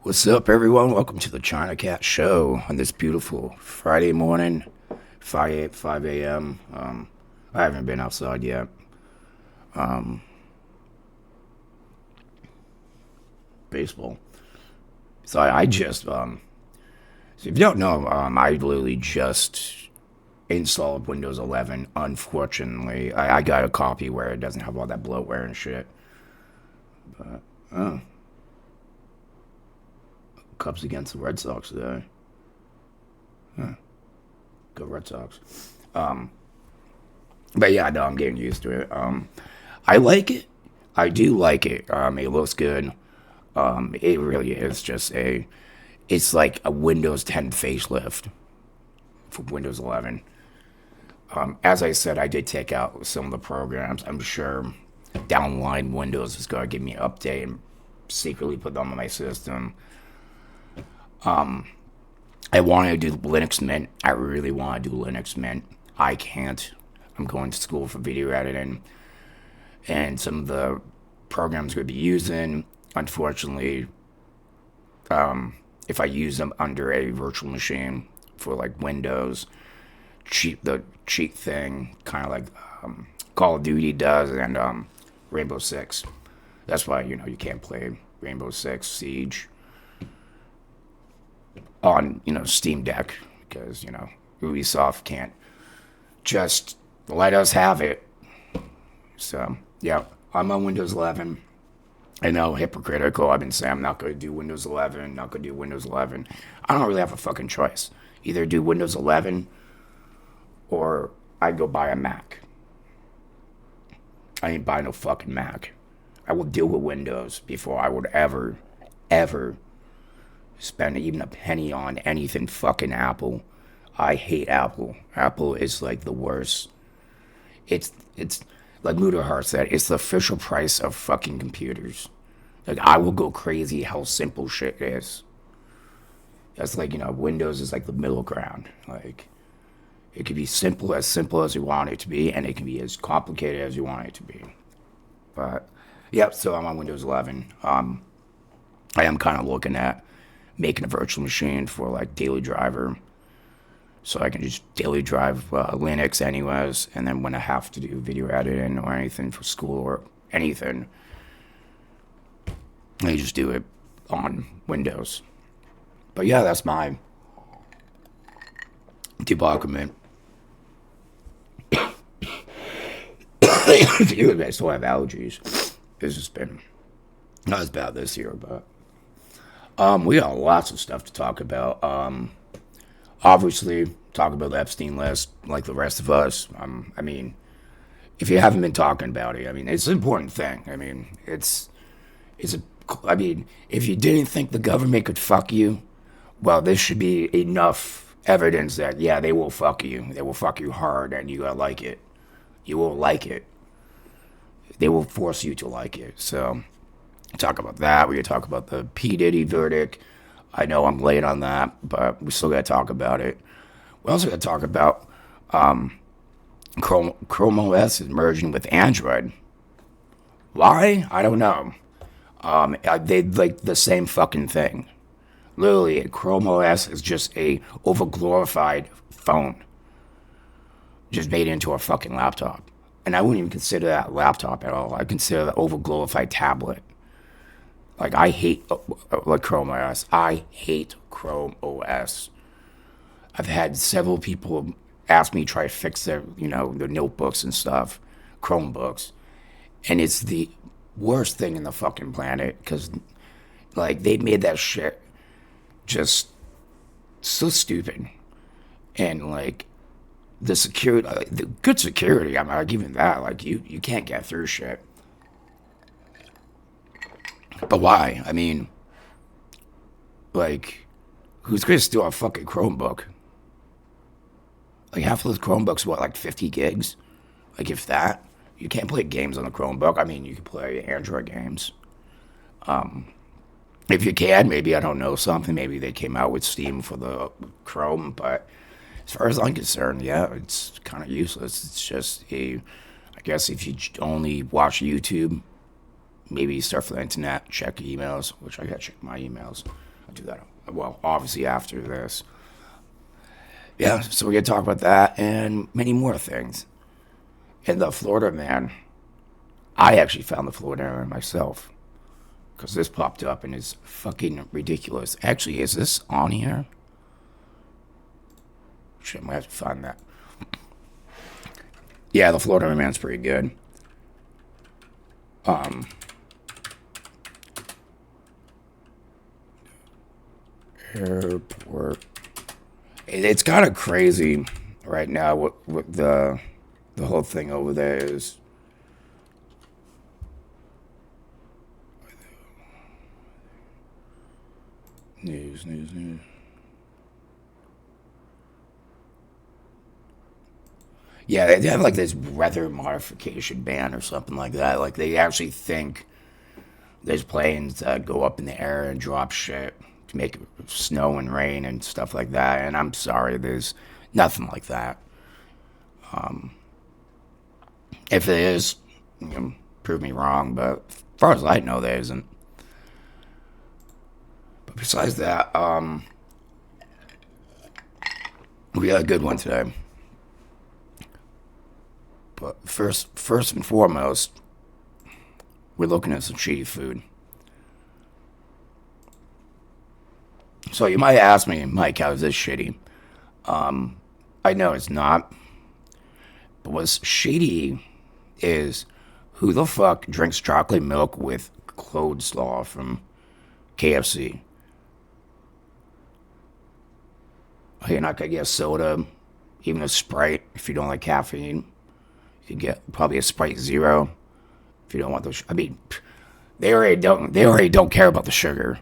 What's up, everyone? Welcome to the Chinacat show on this beautiful Friday morning, 5 a.m. I haven't been outside yet. Baseball. So I just, so if you don't know, I literally just installed Windows 11. Unfortunately, I got a copy where it doesn't have all that bloatware and shit. But, Cubs against the Red Sox today. Go Red Sox. But yeah, no, I'm getting used to it. I like it. I do like it. It looks good. It really is just it's like a Windows 10 facelift for Windows 11. As I said, I did take out some of the programs. I'm sure down the line Windows is going to give me an update and secretly put them on my system. I want to do Linux Mint. I really want to do Linux Mint. I can't. I'm going to school for video editing, and some of the programs we'll be using, unfortunately, if I use them under a virtual machine for like Windows, the cheat thing, kind of like Call of Duty does, and Rainbow Six. That's why you can't play Rainbow Six Siege on Steam Deck because Ubisoft can't just let us have it. So yeah, I'm on Windows 11. I know, hypocritical. I've been saying I'm not going to do Windows 11, not going to do Windows 11. I don't really have a fucking choice. Either do Windows 11 or I go buy a Mac. I ain't buy no fucking Mac. I will deal with Windows before I would ever spend even a penny on anything fucking Apple. I hate Apple. Apple is like the worst. It's like Luda Hart said, it's the official price of fucking computers. Like, I will go crazy how simple shit is. That's like, Windows is like the middle ground. Like, it can be simple as you want it to be, and it can be as complicated as you want it to be. But, yeah, so I'm on Windows 11. I am kind of looking at making a virtual machine for like daily driver, so I can just daily drive Linux anyways, and then when I have to do video editing or anything for school or anything, I just do it on Windows. But yeah, that's my debugment. Dude, I still have allergies. It's just been not as bad this year, but we got lots of stuff to talk about. Obviously, talk about the Epstein list like the rest of us. I mean, if you haven't been talking about it, I mean, it's an important thing. I mean, if you didn't think the government could fuck you, well, this should be enough evidence that, yeah, they will fuck you. They will fuck you hard, and you gotta like it. You will like it. They will force you to like it. So, talk about that. We could talk about the P. Diddy verdict. I know I'm late on that, but we still got to talk about it. We also got to talk about chromeOS is merging with Android. Why? I don't know. They like the same fucking thing. Literally, chromeOS is just a overglorified phone, just made into a fucking laptop. And I wouldn't even consider that a laptop at all. I consider that overglorified tablet. Like, I hate Chrome OS. I hate Chrome OS. I've had several people ask me to try to fix their notebooks and stuff, Chromebooks. And it's the worst thing in the fucking planet because, like, they made that shit just so stupid. And, like, the security, the good security, I'm not giving that. Like, you can't get through shit. But why? I mean, like, who's going to steal a fucking Chromebook? Like, half of those Chromebooks, what, like 50 gigs? Like, if that. You can't play games on a Chromebook. I mean, you can play Android games. If you can, maybe, I don't know, something. Maybe they came out with Steam for the Chrome. But as far as I'm concerned, yeah, it's kind of useless. It's just I guess if you only watch YouTube, maybe surf the internet, check emails, which I gotta check my emails. I'll do that. Well, obviously after this. Yeah, so we're going to talk about that and many more things. And the Florida man, I actually found the Florida man myself. Because this popped up and it's fucking ridiculous. Actually, is this on here? Shit, I might have to find that. Yeah, the Florida man's pretty good. Airport. It's kind of crazy right now what the whole thing over there is. News. Yeah, they have like this weather modification ban or something like that. Like they actually think there's planes that go up in the air and drop shit to make snow and rain and stuff like that. And I'm sorry, there's nothing like that. If it is, prove me wrong. But as far as I know, there isn't. But besides that, we got a good one today. But first and foremost, we're looking at some shitty food. So you might ask me, Mike, how is this shitty? I know it's not. But what's shitty is who the fuck drinks chocolate milk with coleslaw from KFC? Oh, you're not gonna get a soda, even a Sprite if you don't like caffeine. You can get probably a Sprite Zero if you don't want those. I mean, they already don't care about the sugar.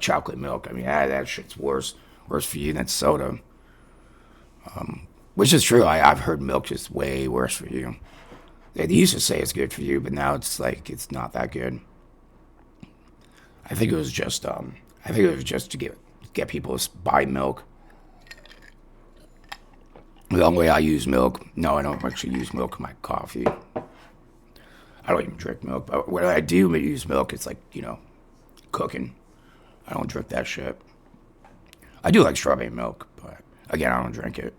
Chocolate milk. I mean, that shit's worse for you than soda. Which is true. I've heard milk is way worse for you. They used to say it's good for you, but now it's like it's not that good. I think it was just to get people to buy milk. The only way I use milk, no, I don't actually use milk in my coffee. I don't even drink milk, but when I do use milk, it's like, cooking. I don't drink that shit. I do like strawberry milk, but again, I don't drink it.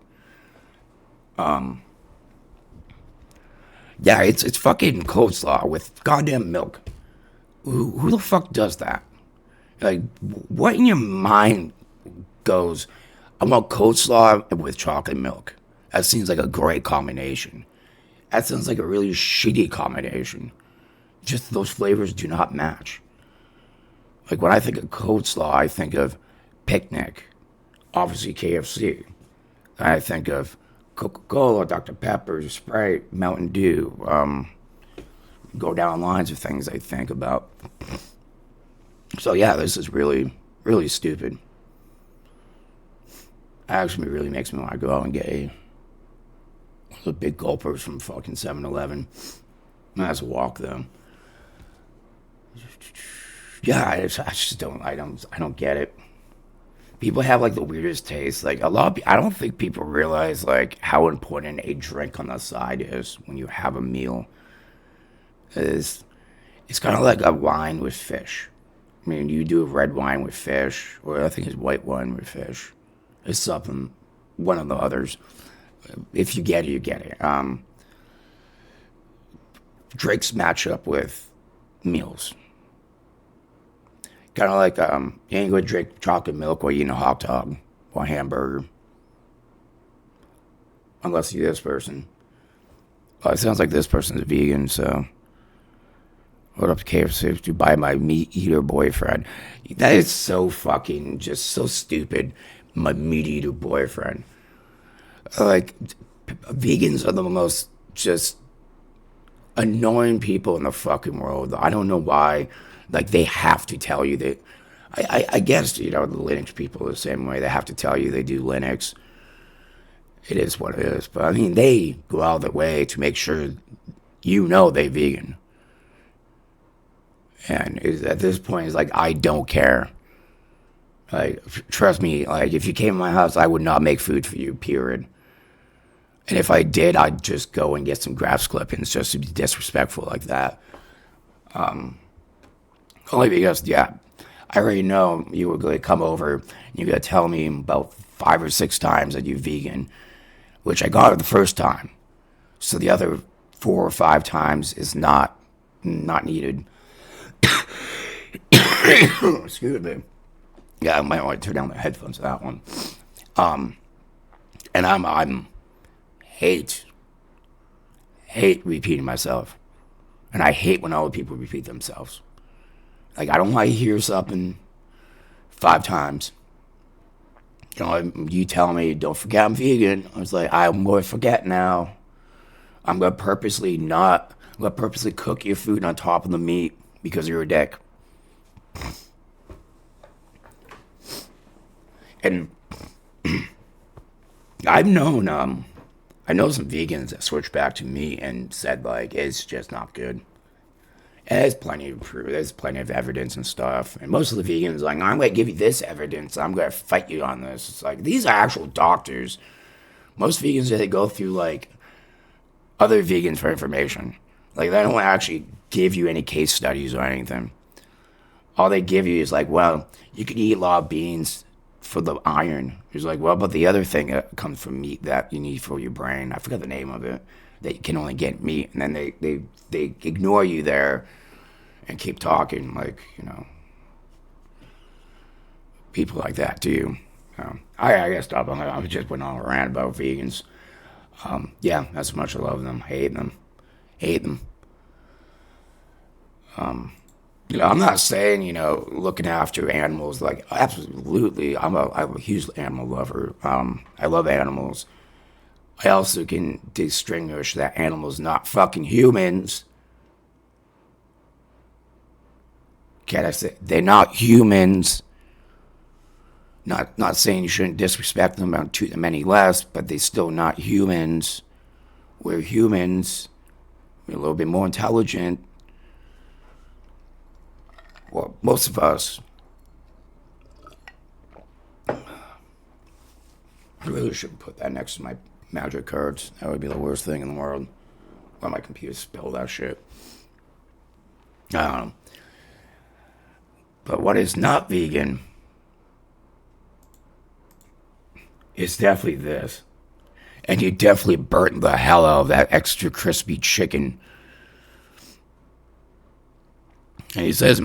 Yeah, it's fucking coleslaw with goddamn milk. Who the fuck does that? Like, what in your mind goes, I want coleslaw with chocolate milk? That seems like a great combination. That sounds like a really shitty combination. Just those flavors do not match. Like when I think of coleslaw, I think of picnic, obviously KFC. I think of Coca-Cola, Dr. Pepper, Sprite, Mountain Dew. Go down lines of things I think about. So yeah, this is really, really stupid. Actually really makes me want to go out and get a big gulpers from fucking 7-Eleven. That's a walk though. Yeah, I just don't get it. People have like the weirdest taste. Like a lot of I don't think people realize like how important a drink on the side is when you have a meal. It's kind of like a wine with fish. I mean, you do a red wine with fish, or I think it's white wine with fish. It's something, one of the others. If you get it, you get it. Drinks match up with meals. Kind of like you ain't gonna drink chocolate milk while eating a hot dog or a hamburger, unless you're this person. Well, it sounds like this person's a vegan, so what up to KFC to buy my meat eater boyfriend? That is so fucking just so stupid. My meat eater boyfriend. Like vegans are the most just annoying people in the fucking world. I don't know why. Like, they have to tell you that. I guess, the Linux people are the same way. They have to tell you they do Linux. It is what it is. But, I mean, they go out of their way to make sure they're vegan. And at this point, it's like, I don't care. Like, trust me, like, if you came to my house, I would not make food for you, period. And if I did, I'd just go and get some grass clippings just to be disrespectful like that. Only because, I already know you were going to come over and you're going to tell me about 5 or 6 times that you're vegan, which I got it the first time. So the other 4 or 5 times is not needed. Excuse me. Yeah, I might want to turn down the headphones for that one. And I'm hate repeating myself, and I hate when other people repeat themselves. Like, I don't want to hear something 5 times. You know, you tell me, don't forget I'm vegan. I was like, I'm going to forget now. I'm going to purposely cook your food on top of the meat because you're a dick. And I know some vegans that switched back to meat and said, like, it's just not good. And there's plenty of proof. There's plenty of evidence and stuff. And most of the vegans are like, I'm going to give you this evidence. I'm going to fight you on this. It's like, these are actual doctors. Most vegans, they go through, like, other vegans for information. Like, they don't actually give you any case studies or anything. All they give you is like, well, you could eat a lot of beans for the iron. It's like, well, but the other thing that comes from meat that you need for your brain, I forgot the name of it, that you can only get meat. And then they ignore you there and keep talking, like, you know, people like that do. I gotta stop. I just went on a rant about vegans. Yeah, that's how much I love them. Hate them. You know, I'm not saying, you know, looking after animals, like, absolutely. I'm a huge animal lover. I love animals. I also can distinguish that animals not fucking humans. Can I say they're not humans? Not saying you shouldn't disrespect them or treat them any less, but they're still not humans. We're humans. We're a little bit more intelligent. Well, most of us. I really shouldn't put that next to my magic cards. That would be the worst thing in the world. Let my computer spill that shit. I don't know. But what is not vegan is definitely this. And you definitely burnt the hell out of that extra crispy chicken. And he says,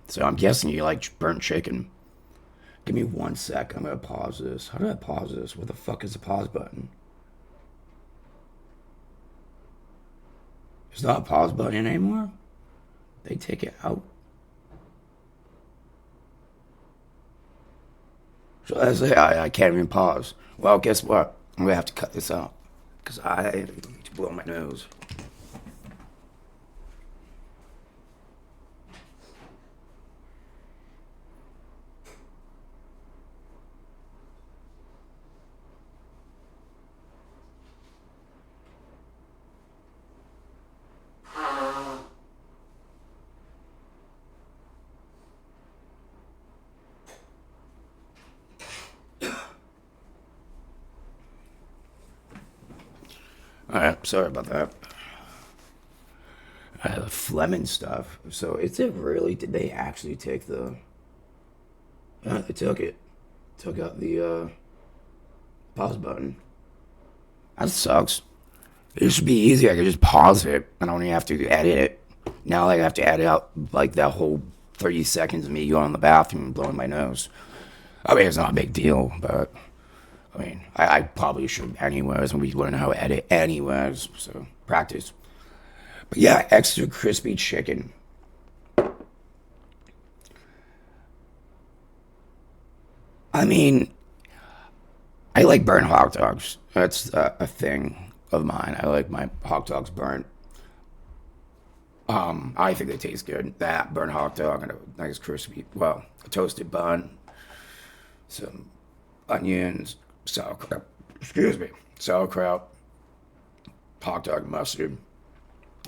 So I'm guessing you like burnt chicken. Give me 1 sec. I'm going to pause this. How do I pause this? Where the fuck is the pause button? There's not a pause button anymore? They take it out. So that's it. I can't even pause. Well, guess what? I'm going to have to cut this out. Because I need to blow my nose. Alright, sorry about that. The phlegm and stuff. So is it really, did they actually take the... Yeah, they took it. Took out the pause button. That sucks. It should be easy. I could just pause it. I don't even have to edit it. Now I have to edit out like that whole 30 seconds of me going in the bathroom and blowing my nose. I mean, it's not a big deal, but... I mean, I probably should anyways, and we learn how to edit anyways, so practice. But yeah, extra crispy chicken. I mean, I like burnt hot dogs. That's a thing of mine. I like my hot dogs burnt. I think they taste good. That burnt hot dog and a nice crispy, well, a toasted bun, some onions, sauerkraut, sauerkraut, hot dog mustard,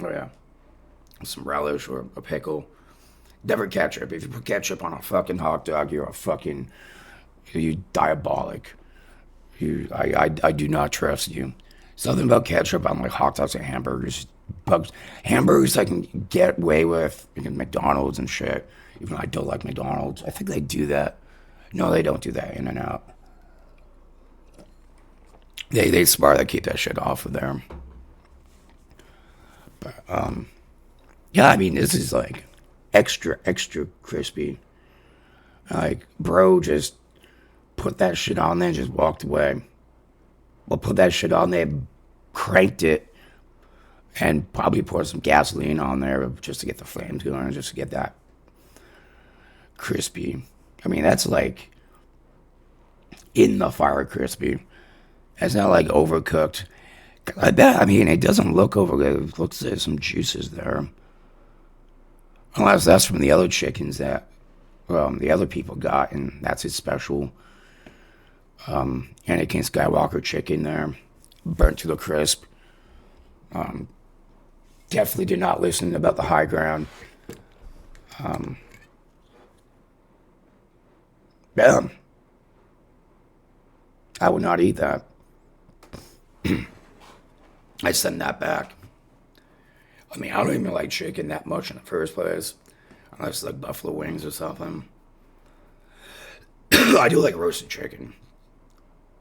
oh yeah, some relish or a pickle. Never ketchup. If you put ketchup on a fucking hot dog, you diabolic. I do not trust you. Something about ketchup on like hot dogs and hamburgers. Hamburgers I can get away with, McDonald's and shit. Even though I don't like McDonald's. I think they do that. No, they don't do that in and out. They smart to keep that shit off of there. But, yeah, I mean, this is like extra, extra crispy. Like, bro, just put that shit on there and just walked away. Well, put that shit on there, cranked it, and probably poured some gasoline on there just to get the flames going, just to get that crispy. I mean, that's like in the fire crispy. It's not like overcooked. I bet, I mean, it doesn't look overcooked. It looks like there's some juices there. Unless that's from the other chickens that, the other people got, and that's his special Anakin Skywalker chicken there. Burnt to the crisp. Definitely did not listen about the high ground. Yeah. I would not eat that. I send that back. I mean, I don't even like chicken that much in the first place. Unless like buffalo wings or something. I do like roasted chicken.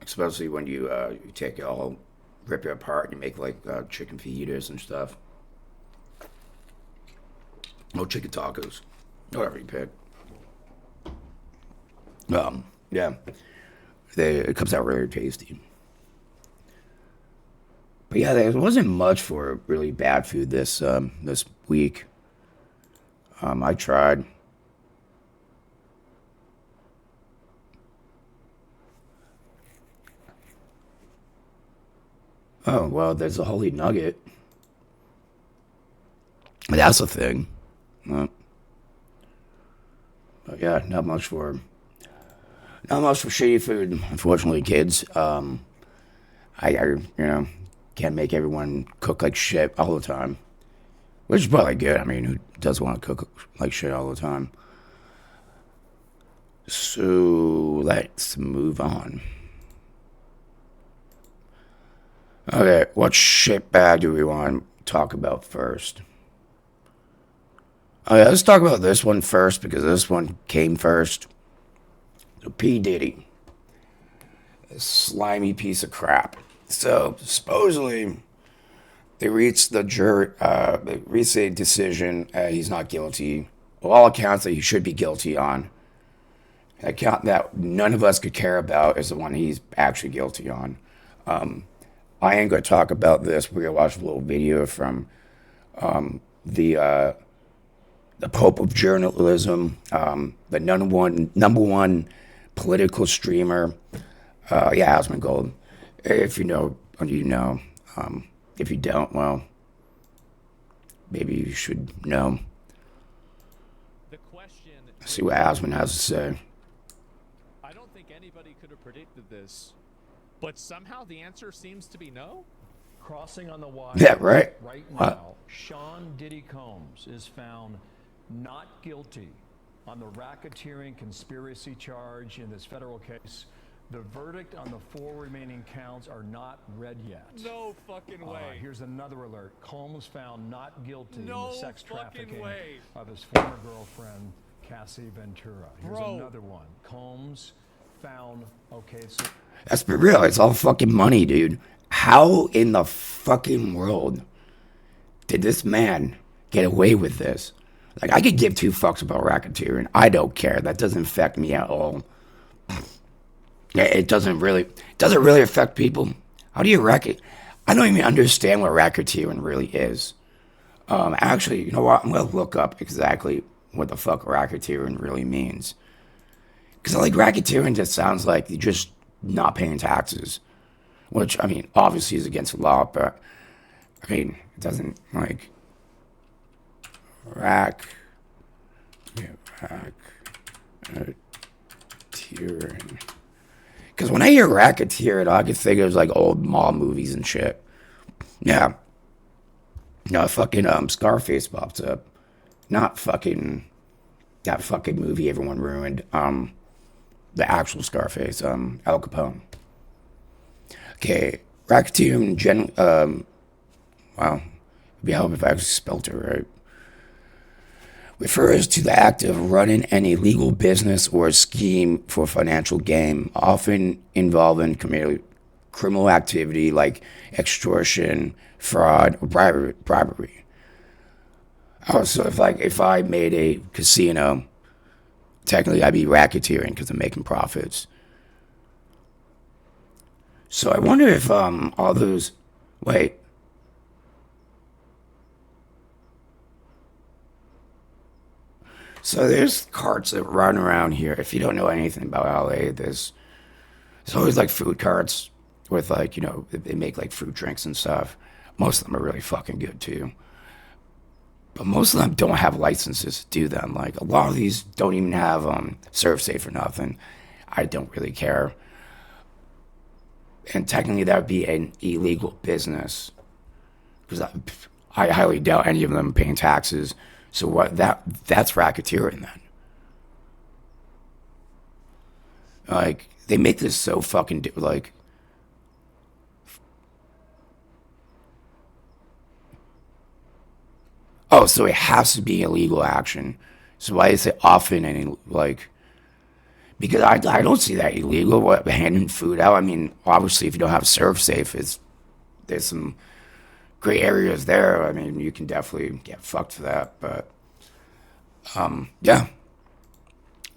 Especially when you take it all, rip it apart, and you make like chicken fajitas and stuff. No chicken tacos. Whatever you pick. Yeah. It comes out really tasty. But yeah, there wasn't much for really bad food this week. I tried. Oh well, there's a holy nugget. That's a thing. But yeah, not much for shitty food. Unfortunately, kids. I can't make everyone cook like shit all the time. Which is probably good. I mean, who does want to cook like shit all the time? So let's move on. Okay, what shit bag do we want to talk about first? Okay, let's talk about this one first because this one came first. So P. Diddy. A slimy piece of crap. So supposedly they reached a decision. He's not guilty. Well, all accounts that he should be guilty on. An account that none of us could care about is the one he's actually guilty on. I ain't gonna talk about this. We're gonna watch a little video from the Pope of journalism, the number one political streamer. Osmond Gold. If you know, you know. If you don't, well, maybe you should know. See what Asmund has to say. I don't think anybody could have predicted this, but somehow the answer seems to be no. Crossing on the wire. Yeah, right. Right now, What? Sean Diddy Combs is found not guilty on the racketeering conspiracy charge in this federal case. The verdict on the 4 remaining counts are not read yet. No fucking way. Here's another alert. Combs found not guilty in No the sex fucking trafficking way. of his former girlfriend, Cassie Ventura. Here's Bro. another one. Combs found, okay, so Let's be real. It's all fucking money, dude. How in the fucking world did this man get away with this? Like, I could give 2 fucks about racketeering. I don't care. That doesn't affect me at all. It doesn't really affect people. How do you racket? I don't even understand what racketeering really is. Actually, you know what? I'm gonna look up exactly what the fuck racketeering really means. Because like racketeering just sounds like you're just not paying taxes, which I mean obviously is against the law, but I mean it doesn't like racketeering. Because when I hear racketeering, I can think of like old mob movies and shit. Yeah. No, fucking Scarface pops up. Not fucking that fucking movie everyone ruined. The actual Scarface, Al Capone. Okay, racketeering wow. It'd be helpful if I actually spelled it right. refers to the act of running an illegal business or scheme for financial gain, often involving criminal activity like extortion, fraud, or bribery. Also, if I made a casino, technically I'd be racketeering because I'm making profits. So I wonder if all those wait. So there's carts that run around here. If you don't know anything about LA, there's always like food carts with like, they make like fruit drinks and stuff. Most of them are really fucking good too. But most of them don't have licenses to do them. Like a lot of these don't even have serve safe or nothing. I don't really care. And technically that would be an illegal business. Because I highly doubt any of them are paying taxes. So that's racketeering then. Like, they make this so fucking, like, oh, so it has to be illegal action. So why is it often and like, because I don't see that illegal, what, handing food out. I mean, obviously if you don't have serve safe, there's some gray areas there. I mean, you can definitely get fucked for that, but yeah.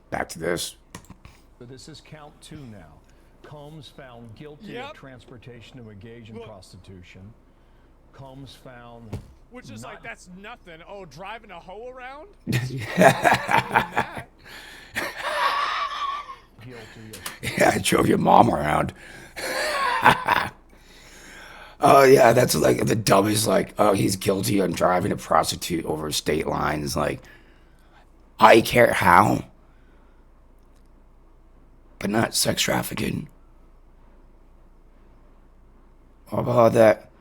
Back to this. So this is count 2 now. Combs found guilty of transportation to engage in prostitution. Combs found Which is like, that's nothing. Oh, driving a hoe around? guilty of Yeah, I drove your mom around. Oh yeah, that's like the dumbest. Like, oh, he's guilty of driving a prostitute over state lines. Like, I care how, but not sex trafficking. What about that?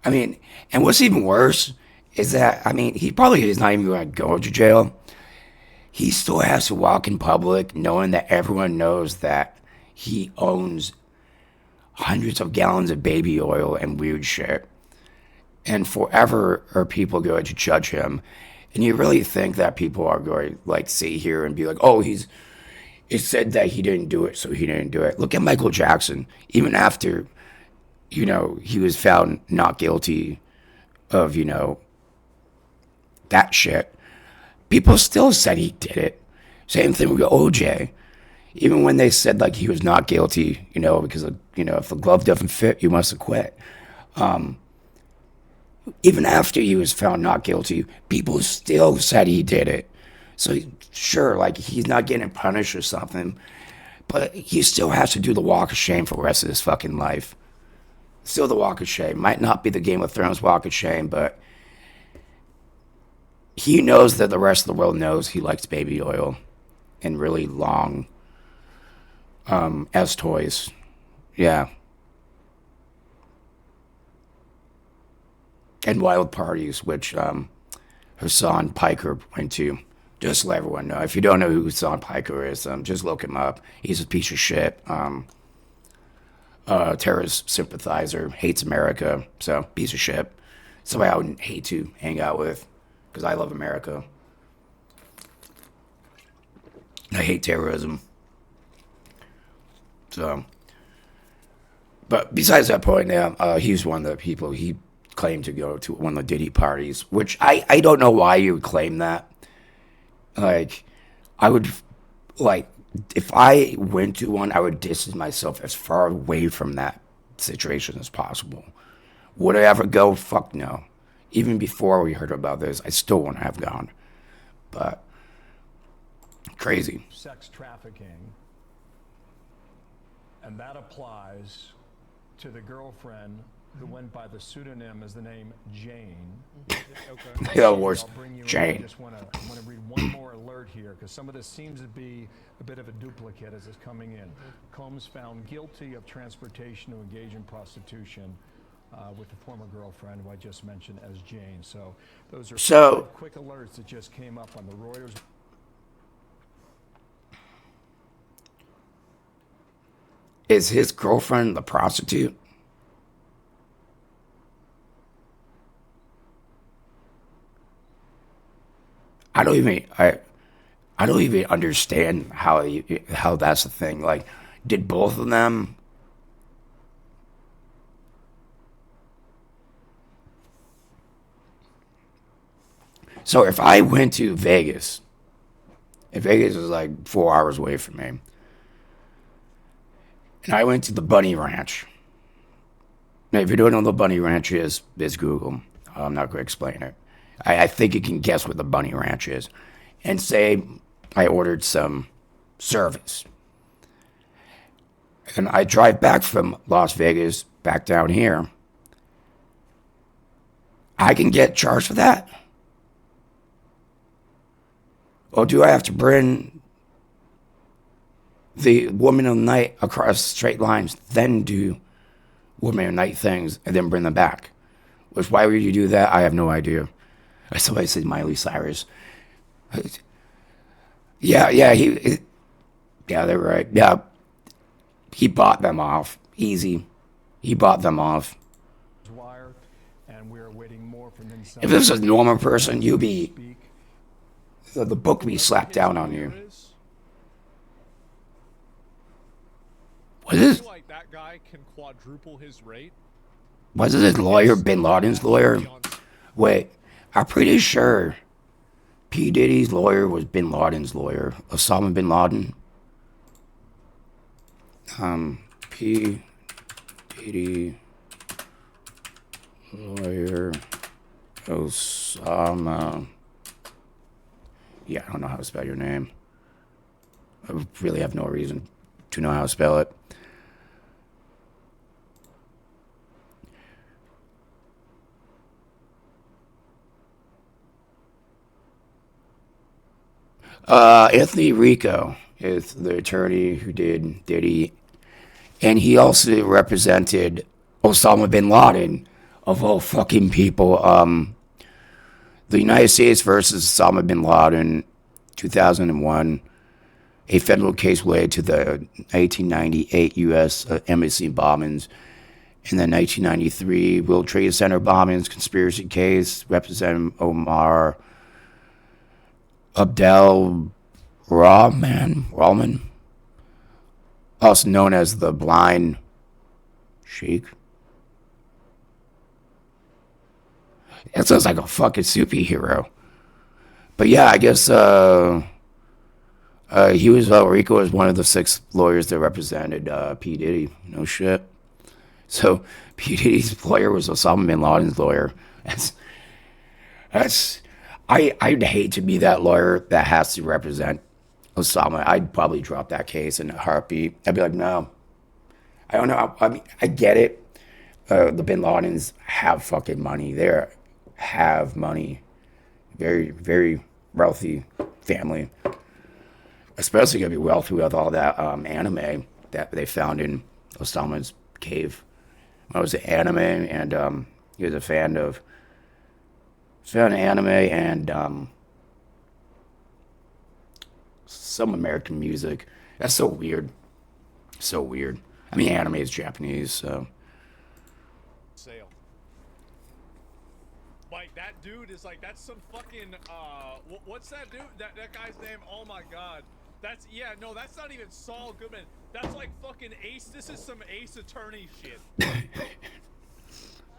I mean, and what's even worse is that, I mean, he probably is not even going to go to jail. He still has to walk in public knowing that everyone knows that he owns hundreds of gallons of baby oil and weird shit. And forever are people going to judge him. And you really think that people are going to like sit here and be like, oh, it said that he didn't do it, so he didn't do it. Look at Michael Jackson. Even after, he was found not guilty of, that shit, people still said he did it. Same thing with OJ. Even when they said like he was not guilty, because if the glove doesn't fit, you must have quit. Even after he was found not guilty, people still said he did it. So sure, like he's not getting punished or something, but he still has to do the walk of shame for the rest of his fucking life. Still the walk of shame. Might not be the Game of Thrones walk of shame, but he knows that the rest of the world knows he likes baby oil and really long S toys. Yeah. And wild parties, which Hassan Piker went to. Just to let everyone know. If you don't know who Hassan Piker is, just look him up. He's a piece of shit. Terrorist sympathizer, hates America, so piece of shit. Somebody I would hate to hang out with, because I love America. I hate terrorism. So, but besides that point, yeah, he's one of the people he claimed to go to one of the Diddy parties, which I don't know why you would claim that. Like, I would, like, if I went to one, I would distance myself as far away from that situation as possible. Would I ever go? Fuck no. Even before we heard about this, I still wouldn't have gone. But, crazy. sex trafficking, and that applies to the girlfriend who went by the pseudonym as the name Jane. Okay. Yeah, worse. I'll bring you in. I Jane. just want to read one more alert here, because some of this seems to be a bit of a duplicate as it's coming in. Combs found guilty of transportation to engage in prostitution with the former girlfriend who I just mentioned as Jane. So those are So- quick alerts that just came up on the Reuters. Is his girlfriend the prostitute? I don't even I don't even understand how that's the thing. Like, did both of them? So if I went to Vegas, and Vegas is like 4 hours away from me, and I went to the Bunny Ranch. Now, if you don't know what the Bunny Ranch is Google. I'm not going to explain it. I think you can guess what the Bunny Ranch is. And say I ordered some service. And I drive back from Las Vegas back down here. I can get charged for that? Or do I have to bring the woman of the night across straight lines, then do woman of the night things, and then bring them back? Which, why would you do that? I have no idea. I somebody said Miley Cyrus. Yeah, they're right. Yeah, he bought them off. Easy. He bought them off. Wire, and we're waiting more from inside. If this was a normal person, you'd be, the book would be slapped down on you. What is? Like that guy can quadruple his rate. Was it his lawyer, Bin Laden's lawyer? Wait, I'm pretty sure P. Diddy's lawyer was Bin Laden's lawyer. Osama Bin Laden. P. Diddy lawyer Osama. Yeah, I don't know how to spell your name. I really have no reason to know how to spell it. Anthony Rico is the attorney who did Diddy, and he also represented Osama bin Laden, of all fucking people. The United States versus Osama bin Laden, 2001, a federal case related to the 1998 U.S. Embassy bombings, and the 1993 World Trade Center bombings conspiracy case, Representative Omar Abdel Rahman, also known as the Blind Sheikh. That sounds like a fucking superhero. But yeah, I guess Rico was one of the 6 lawyers that represented P. Diddy. No shit. So P. Diddy's lawyer was Osama bin Laden's lawyer. I'd hate to be that lawyer that has to represent Osama. I'd probably drop that case in a heartbeat. I'd be like, no. I don't know. I mean, I get it. The Bin Ladens have fucking money. They have money. Very, very wealthy family. Especially gonna be wealthy with all that anime that they found in Osama's cave. I was an anime, and he was a fan of anime and some American music. That's so weird. So weird. I mean, anime is Japanese, so. Sale. Like, that dude is like, that's some fucking, what's that dude? That guy's name? Oh my god. That's not even Saul Goodman. That's like fucking Ace. This is some Ace Attorney shit.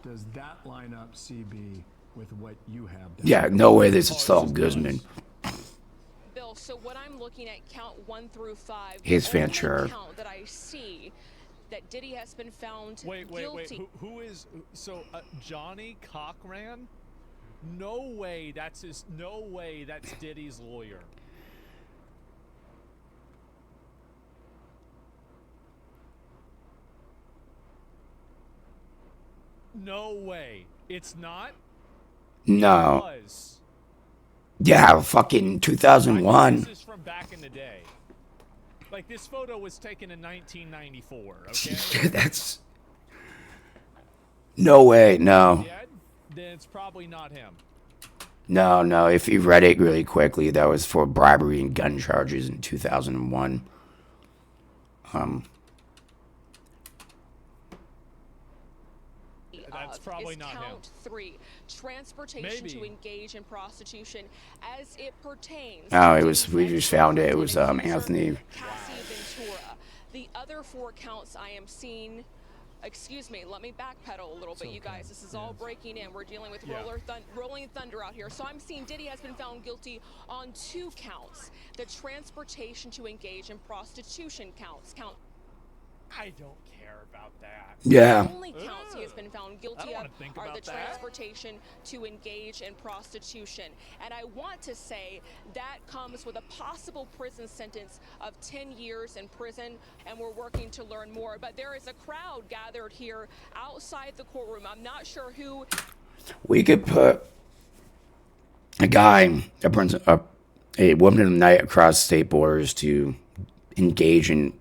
Does that line up, CB, with what you have done? Yeah, no way this is Saul Goodman. Bill, so what I'm looking at, count 1 through 5. His the only Ventura. count that I see that Diddy has been found Wait. guilty. Who is Johnny Cochran? No way that's Diddy's lawyer. No way. It's not? No. It was. Yeah, fucking 2001. This is from back in the day. Like, this photo was taken in 1994, okay? That's. No way, no. Dead? Then it's probably not him. No. If you read it really quickly, that was for bribery and gun charges in 2001. That's probably is not count him. 3, transportation to Maybe. engage in prostitution as it pertains Oh, to it was. We just found it. It was Anthony. Cassie Ventura. The other 4 counts I am seeing. Excuse me, let me backpedal a little bit, you guys. This is all breaking in. We're dealing with rolling thunder out here. So I'm seeing Diddy has been found guilty on 2 counts. The transportation to engage in prostitution counts. I don't care about that. Yeah. The only counts he has been found guilty of are the transportation to engage in prostitution. And I want to say that comes with a possible prison sentence of 10 years in prison, and we're working to learn more. But there is a crowd gathered here outside the courtroom. I'm not sure who. We could put a guy that brings up a woman in the night across state borders to engage in,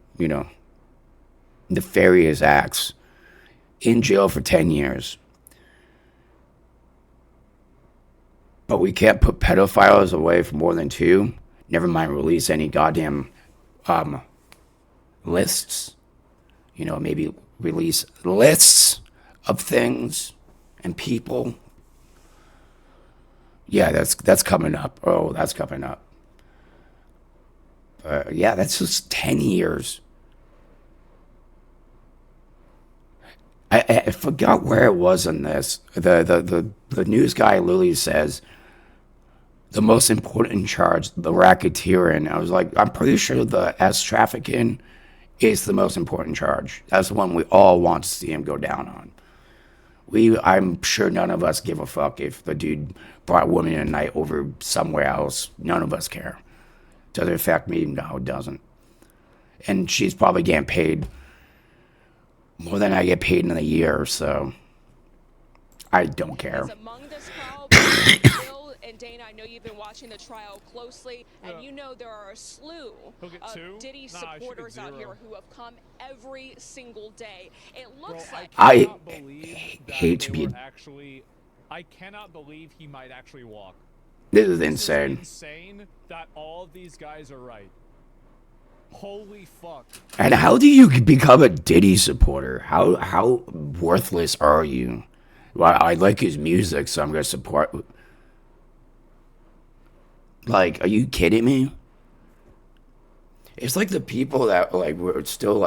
nefarious acts in jail for 10 years. But we can't put pedophiles away for more than 2. Never mind release any goddamn lists. Maybe release lists of things and people. Yeah, that's coming up. Oh, that's coming up. Yeah, that's just 10 years. I forgot where it was on this. The news guy literally says the most important charge, the racketeering. I was like, I'm pretty sure the S trafficking is the most important charge. That's the one we all want to see him go down on. I'm sure none of us give a fuck if the dude brought a woman in a night over somewhere else. None of us care. Does it affect me? No, it doesn't. And she's probably getting paid more than I get paid in a year, so I don't care. Among this crowd, Bill and Dana, I know you've been watching the trial closely, and you know there are a slew of Diddy supporters out here who have come every single day. It looks like I cannot believe he might actually walk. This is insane. It's insane that all of these guys are right. Holy fuck. And how do you become a Diddy supporter? How worthless are you? Well, I like his music, so I'm going to support. Like, are you kidding me? It's like the people that were still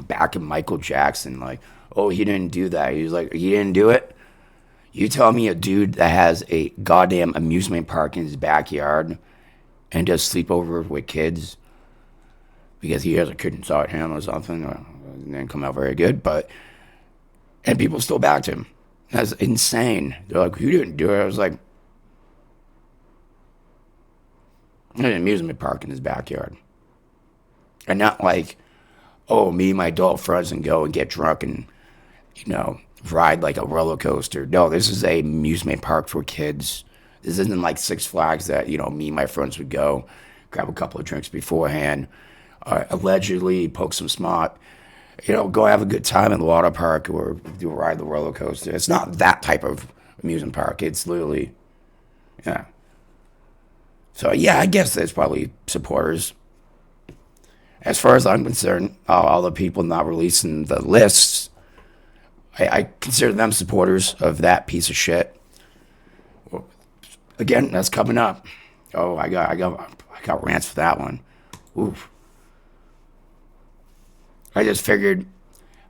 back in Michael Jackson, like, oh, he didn't do that. He was like, he didn't do it? You tell me a dude that has a goddamn amusement park in his backyard and does sleepover with kids because he has a kid inside him or something, or it didn't come out very good, and people still backed him. That's insane. They're like, you didn't do it. I was like, an amusement park in his backyard. And not like, oh, me and my adult friends and go and get drunk and, ride like a roller coaster. No, this is a amusement park for kids. This isn't like Six Flags that, me and my friends would go, grab a couple of drinks beforehand, allegedly poke some smart, go have a good time in the water park or do a ride the roller coaster. It's not that type of amusement park. It's literally, yeah. So, yeah, I guess there's probably supporters. As far as I'm concerned, all the people not releasing the lists, I consider them supporters of that piece of shit. Well, again, that's coming up. Oh, I got rants for that one. Oof. I just figured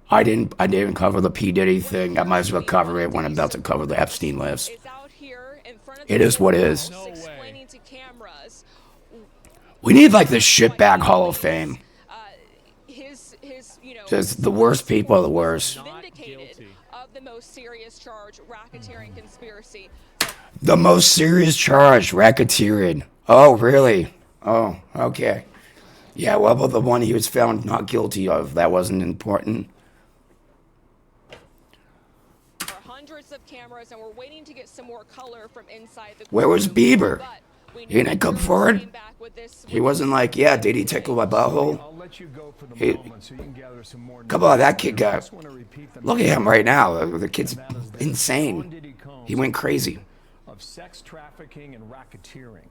I didn't cover the P. Diddy thing. I might as well cover it when I'm about to cover the Epstein list. It is what it is. We need like the shitbag Hall of Fame. Just the worst people are the worst. Of the most serious charge, racketeering conspiracy. The most serious charge, racketeering. Oh, really? Oh, okay. Yeah, what about the one he was found not guilty of? That wasn't important. Hundreds of cameras, and we're waiting to get some more color from inside the. Where was Bieber? He didn't come forward. He wasn't like, yeah, did he tickle my butthole? Come on, that kid got. Look at him right now. The kid's insane. He went crazy. Of sex trafficking and racketeering.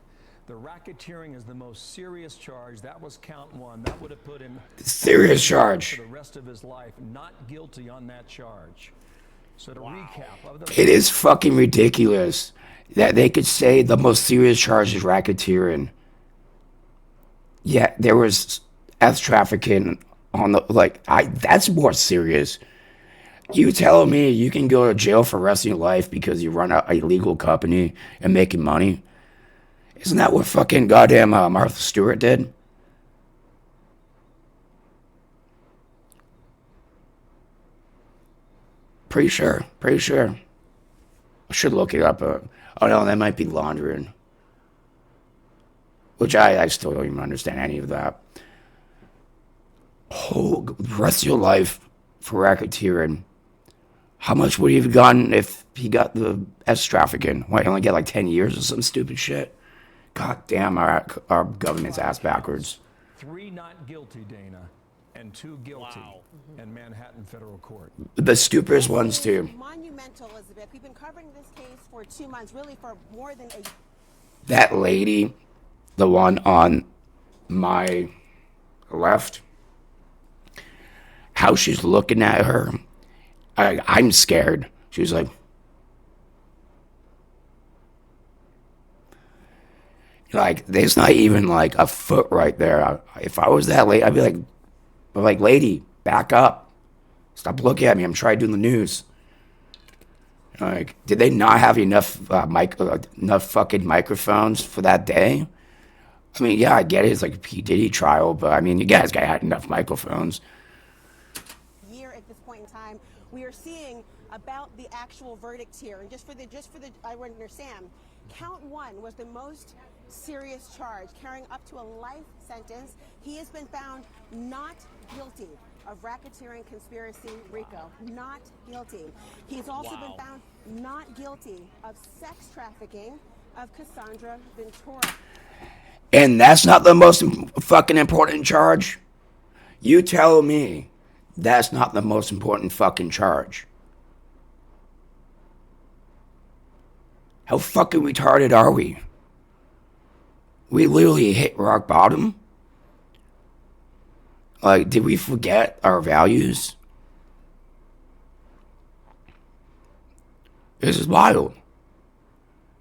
The racketeering is the most serious charge. That was count 1. That would have put him serious charge for the rest of his life. Not guilty on that charge. So to recap of the It is fucking ridiculous that they could say the most serious charge is racketeering. Yeah, there was trafficking on the that's more serious. You telling me you can go to jail for the rest of your life because you run a illegal company and making money? Isn't that what fucking goddamn Martha Stewart did? Pretty sure. I should look it up. Oh no, that might be laundering. Which I still don't even understand any of that. Oh, the rest of your life for racketeering. How much would he have gotten if he got the trafficking? Why, only get like 10 years or some stupid shit? God damn, our government's ass backwards. 3 not guilty, Dana, and 2 guilty in Manhattan federal court. The stupidest ones too. Monumental, Elizabeth. We've been covering this case for 2 months, really for more than a... That lady, the one on my left, how she's looking at her, I'm scared. She's like, there's not even like a foot right there. If I was that lady, I'd be like, lady, back up. Stop looking at me. I'm trying to do the news. Like, did they not have enough enough fucking microphones for that day? I mean, yeah, I get it. It's like a P. Diddy trial, but I mean, you guys got enough microphones. Year at this point in time, we are seeing about the actual verdict here, and just for the I understand, count 1 was the most serious charge, carrying up to a life sentence. He has been found not guilty of racketeering conspiracy RICO. Not guilty. He's also been found not guilty of sex trafficking of Cassandra Ventura. And that's not the most fucking important charge? You tell me that's not the most important fucking charge. How fucking retarded are we? We literally hit rock bottom? Like, did we forget our values? This is wild.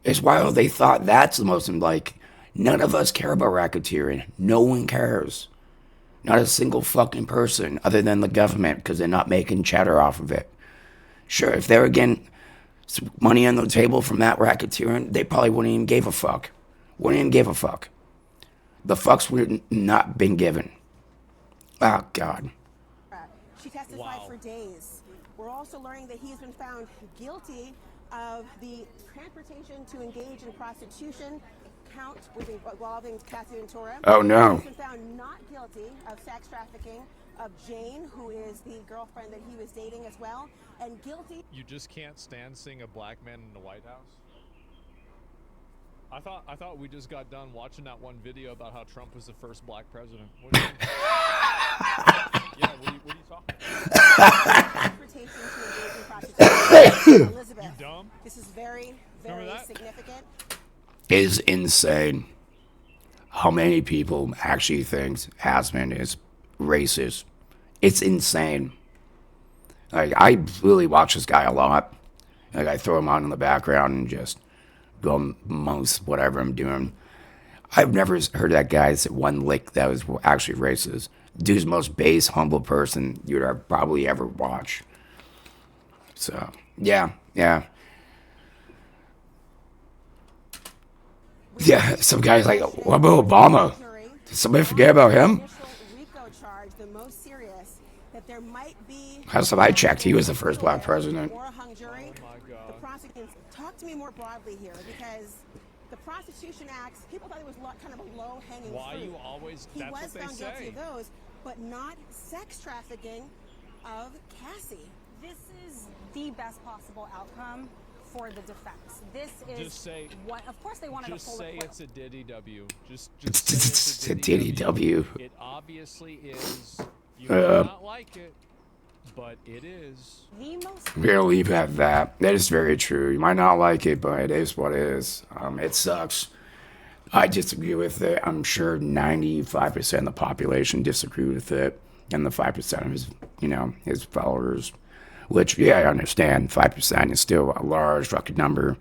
It's wild they thought that's the most, none of us care about racketeering. No one cares. Not a single fucking person other than the government because they're not making cheddar off of it. Sure, if they were getting money on the table from that racketeering, they probably wouldn't even give a fuck. The fucks would have not been given. Oh, God. She testified for days. We're also learning that he's been found guilty of the transportation to engage in prostitution count involving Cassie Ventura. Oh, no. He's been found not guilty of sex trafficking of Jane, who is the girlfriend that he was dating as well, and guilty. You just can't stand seeing a black man in the White House? I thought we just got done watching that one video about how Trump was the first black president. What do you yeah, what are you talking about? Transportation to engage in prostitution. Elizabeth, You dumb? this is very, very significant. It is insane how many people actually think Asman is racist. It's insane. Like, I really watch this guy a lot. Like, I throw him on in the background and just go amongst whatever I'm doing. I've never heard that guy say one lick that was actually racist. Dude's the most base, humble person you'd probably ever watch. So, yeah. Yeah, some guy's like, what about Obama? Did somebody forget about him? Last time I checked, he was the first black president. Talk to me more broadly here, because the Prostitution Acts, people thought it was kind of a low-hanging fruit. Why you always, that's what they say. He was found guilty of those, but not sex trafficking of Cassie. This is the best possible outcome for the defense. This is just say, what, of course they wanted a full acquittal. Just say it's a Diddy W. Just it's a Diddy W. It obviously is. You may not like it, but it is. The most. We'll leave it at that. That is very true. You might not like it, but it is what it is. It sucks. I disagree with it. I'm sure 95% of the population disagree with it, and the 5% of his followers which, yeah, I understand. 5% is still a large fucking number.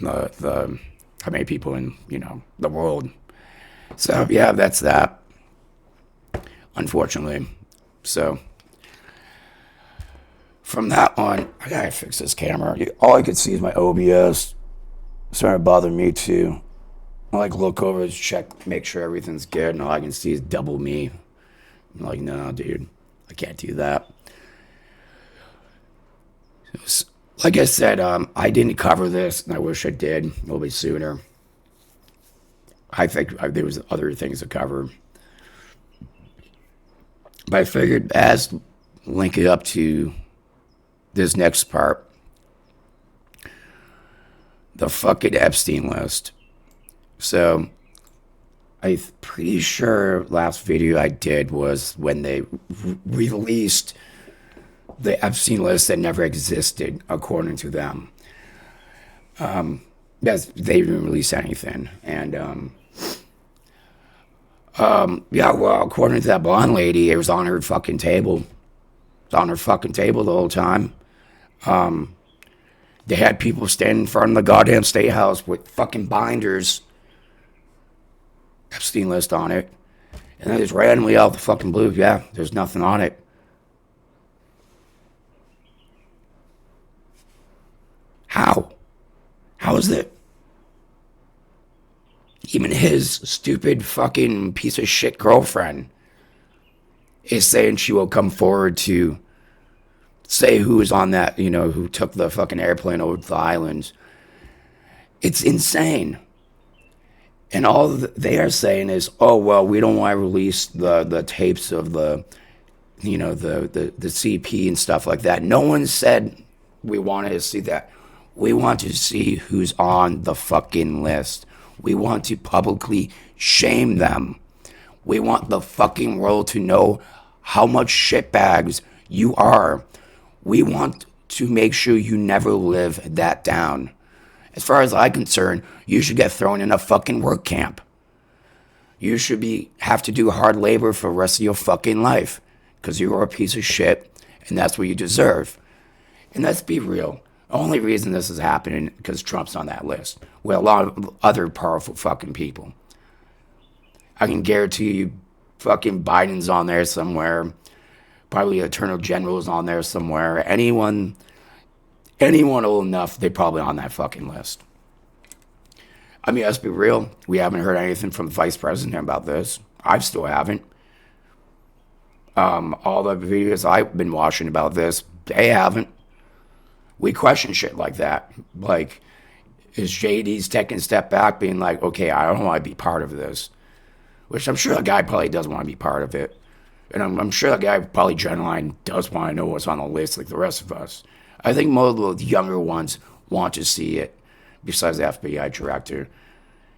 In the how many people in, the world. So, yeah, that's that. Unfortunately. So, from that on, I gotta fix this camera. All I could see is my OBS. Starting to bother me too. I look over, check, make sure everything's good, and all I can see is double me. I'm like, no, dude, I can't do that. Like I said, I didn't cover this, and I wish I did a little bit sooner. I think there was other things to cover. But I figured as link it up to this next part, the fucking Epstein list. So, I'm pretty sure last video I did was when they released the Epstein list that never existed, according to them. They didn't release anything. And, yeah, well, according to that blonde lady, it was on her fucking table. It was on her fucking table the whole time. They had people standing in front of the goddamn State House with fucking binders, Epstein list on it. And then just randomly out the fucking blue, yeah, there's nothing on it. How? How is it? Even his stupid fucking piece of shit girlfriend is saying she will come forward to say who was on that, who took the fucking airplane over to the islands. It's insane. And all they are saying is, oh, well, we don't want to release the tapes of the CP and stuff like that. No one said we wanted to see that. We want to see who's on the fucking list. We want to publicly shame them. We want the fucking world to know how much shitbags you are. We want to make sure you never live that down. As far as I'm concerned, you should get thrown in a fucking work camp. You should have to do hard labor for the rest of your fucking life because you're a piece of shit and that's what you deserve. And let's be real. The only reason this is happening because Trump's on that list with a lot of other powerful fucking people. I can guarantee you fucking Biden's on there somewhere. Probably Attorney General's on there somewhere. Anyone old enough, they're probably on that fucking list. I mean, let's be real. We haven't heard anything from the vice president about this. I still haven't. All the videos I've been watching about this, they haven't. We question shit like that. Like, is JD's taking a step back, being like, okay, I don't want to be part of this. Which I'm sure the guy probably doesn't want to be part of it. And I'm sure the guy probably generally does want to know what's on the list like the rest of us. I think most of the younger ones want to see it, besides the FBI director.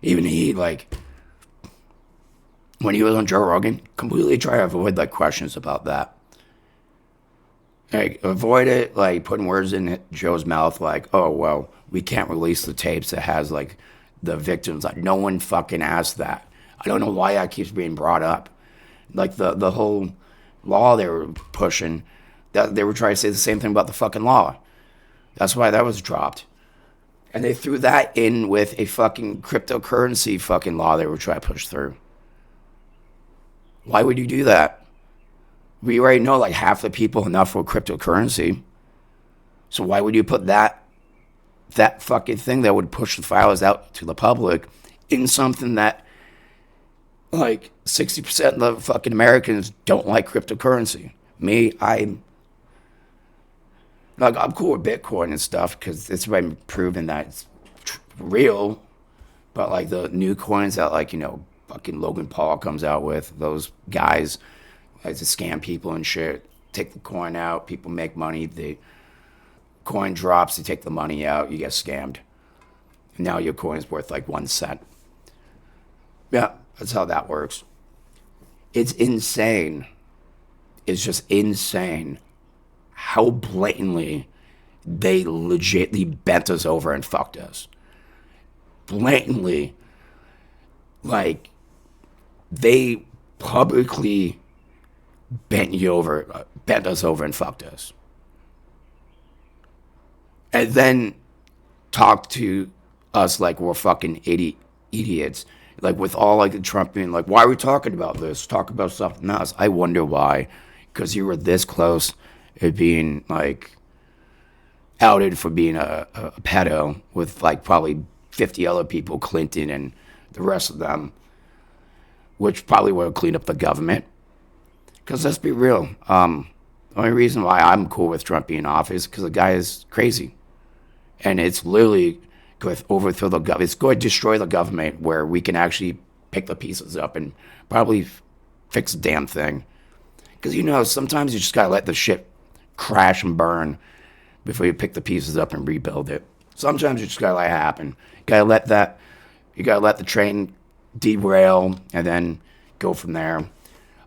Even he, when he was on Joe Rogan, completely try to avoid, questions about that. Avoid it, putting words in Joe's mouth oh, well, we can't release the tapes that has, the victims. No one fucking asked that. I don't know why that keeps being brought up. The whole law they were pushing, that they were trying to say the same thing about the fucking law. That's why that was dropped. And they threw that in with a fucking cryptocurrency fucking law they were trying to push through. Why would you do that? We already know half the people enough for cryptocurrency. So why would you put that fucking thing that would push the files out to the public in something that 60% of the fucking Americans don't like cryptocurrency? Me, I'm cool with Bitcoin and stuff because it's been proven that it's real. But the new coins that fucking Logan Paul comes out with, those guys to scam people and shit, take the coin out, people make money, the coin drops, they take the money out, you get scammed. And now your coin's worth 1 cent. Yeah, that's how that works. It's insane. It's just insane how blatantly they legitimately bent us over and fucked us. Blatantly. They publicly bent us over and fucked us. and then talk to us like we're fucking idiots. Like with all like the Trump being like, why are we talking about this? Talk about something else. I wonder why. Because you were this close at being like outed for being a pedo with like probably 50 other people, Clinton and the rest of them, which probably would have cleaned up the government. Because let's be real, the only reason why I'm cool with Trump being in office is because the guy is crazy. And it's literally going to overthrow the government. It's going to destroy the government where we can actually pick the pieces up and probably fix the damn thing. Because, you know, sometimes you just got to let the shit crash and burn before you pick the pieces up and rebuild it. Sometimes you just got to let it happen. You got to let the train derail and then go from there.